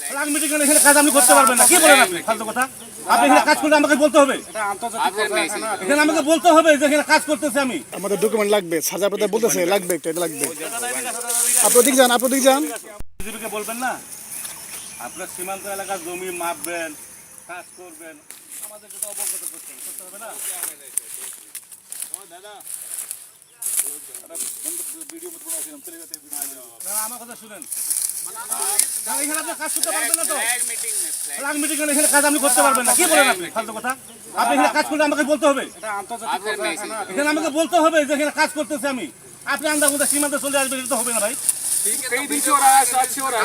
Flag meeting এখানে কাজ আপনি করতে পারবেন না। কি বলেন আপনি ফালতু কথা? আপনি এখানে কাজ করলে আমাকে বলতে হবে, এখানে আমাকে বলতে হবে যে এখানে কাজ করতেছি আমি। আমাদের ডকুমেন্ট লাগবে, সাজা পেতে বলতেছে লাগবে, এটা লাগবে। আপনাদের যান, আপনাদের যান। বিজেপিকে বলবেন না আপনার সীমান্ত এলাকার জমি মাপবেন, কাজ করবেন, আমাদেরকে তো অবগত করতে হবে না? আমার কথা শুনেন, এখানে আপনি কাজ করতে পারবেন না তো? ফ্ল্যাগ মিটিং এখানে কাজ আপনি করতে পারবেন না। কি বলেন আপনি ফালতু কথা? আপনি এখানে কাজ করলে আমাকে বলতে হবে, এখানে আমাকে বলতে হবে যে এখানে কাজ করতেছি আমি। আপনি আন্দাজ সীমান্তে চলে আসবেন, এটা তো হবে না ভাই।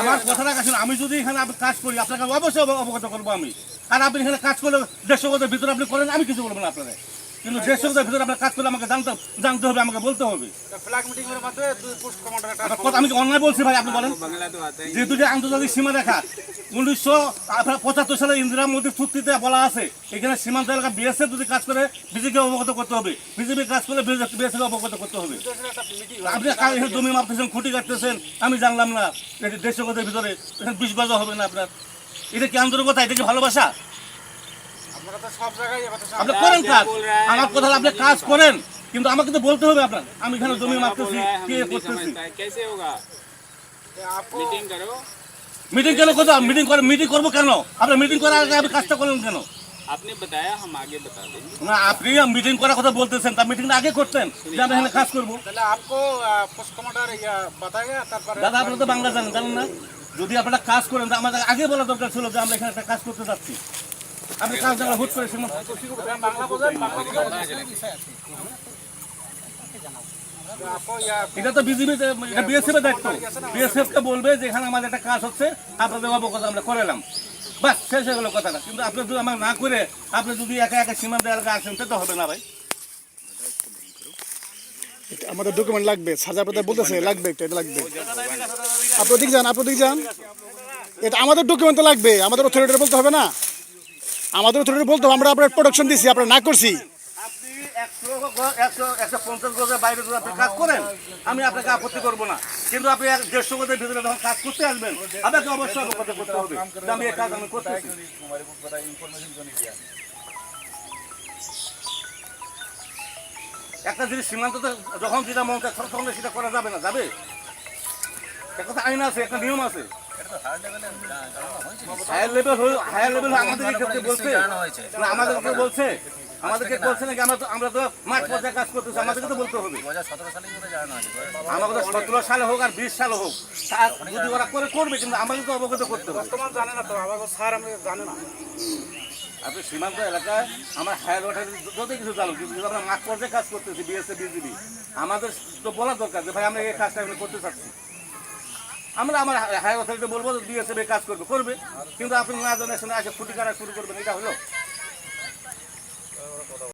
আমার কথাটা কাছে, আমি যদি এখানে কাজ করি আপনাকে অবশ্যই অবগত করবো আমি। আর আপনি এখানে কাজ করলে 150 গজের ভিতরে আপনি করেন, আমি কিছু বলবো না আপনারা। কিন্তু 150 গজের ভিতরে আপনার কাজ করলে আমাকে জানতে হবে, আমাকে বলতে হবে। আমি কি অন্যায় বলছি ভাই? আপনি বলেন। যেহেতু যে আন্তর্জাতিক সীমা রেখা 1975 সালে ইন্দিরা মোদী চুক্তিতে বলা আছে, এখানে সীমান্ত এলাকা বিএসএফ যদি কাজ করে বিজেপিকে অবগত করতে হবে, বিজেপি কাজ করলে বিএসএফ অবগত করতে হবে। আপনি এখানে জমি মাপতেছেন, খুঁটি কাটতেছেন, আমি জানলাম না। 150 গজের ভিতরে এখানে 20 গজ হবে না আপনার। এটা কি আন্তরিকতা? এটা কি ভালোবাসা? আপনি করেন কাজ, আমার কথা আপনি কাজ করেন, কিন্তু আমাকে তো বলতে হবে আপনার আমি এখানে জমি মাপতেছি, কে করতেছি। মিটিং কেন করতে? মিটিং করবো কেন? আপনার মিটিং করার আগে আপনি কাজটা করলেন কেন? आपने बताया हम आगे बता देंगे। না, আপনি মিটিং করার কথা বলতেছেন, তার মিটিংটা আগে করতেন যে আমি এখানে কাজ করবো। দাদা আপনারা তো বাংলা জানেন না? যদি আপনারা কাজ করেন আমাদের আগে বলা দরকার ছিল যে আমরা এখানে একটা কাজ করতে যাচ্ছি। আপনি কাজ জানা হুট করে এটা তো বিজেপি, এটা বিএসএফ এর দায়িত্ব। বিএসএফ কে বলবে যে এখানে আমাদের একটা কাজ হচ্ছে, আপনাদের অবগত আমরা করালাম, বাস শেষ হয়ে গেল কথাটা। কিন্তু আপনি যদি আমার না করে আপনি যদি একা একা সীমান্ত এলাকা আসেন, তো হবে না ভাই। আমাদের ডকুমেন্ট লাগবে, সাজা পেতে বলতেছে লাগবে, এটা লাগবে। আপনাদের যান, আপনাদের যান। এটা আমাদের ডকুমেন্ট লাগবে, আমাদের অথরিটি বলতে হবে না? আমাদের অথরিটি বলতে হবে আমরা আপনার প্রোডাকশন দিছি, আপনারা না করছি। আপনি 150 গজের বাইরে যদি আপনি কাজ করেন, আমি আপনাকে আপত্তি করবো না। কিন্তু আপনি 150 গজের ভিতরে যখন কাজ করতে আসবেন, আপনাকে অবশ্যই অবগত করতে হবে যে আমি এই কাজ আমি করতেছি। একটা জিনিস সীমান্ততে যখন যেটা মন চায় তখন সেটা করা যাবে না, যাবে? একটা আইন আছে, একটা নিয়ম আছে। হায়ার লেভেল আমাদেরকে বলছে না, আমাদেরকে বলছে নাকি? আমরা তো মাঠ পর্যায়ে কাজ করতেছি, আমাদেরকে তো বলতে হবে। আমাদের 17 সালে হোক আর 20 সালে হোক, যদি ওরা করবে, কিন্তু আমাদের তো অবগত করতে হবে। আপনি সীমান্ত এলাকায় আমার হায়ার অথরিটি যত কিছু জানো, কিন্তু আমরা মাঠ পর্যায়ে কাজ করতেছি, বিএসএফ বিজিবি, আমাদের তো বলা দরকার যে ভাই আমরা এই কাজটা আমি করতে চাচ্ছি। আমরা আমার হায়ার অথরিটি বলবো বিএসএফ কাজ করবে, কিন্তু আপনি না জানার সঙ্গে খুঁটি কাটা শুরু করবেন, এটা হলো?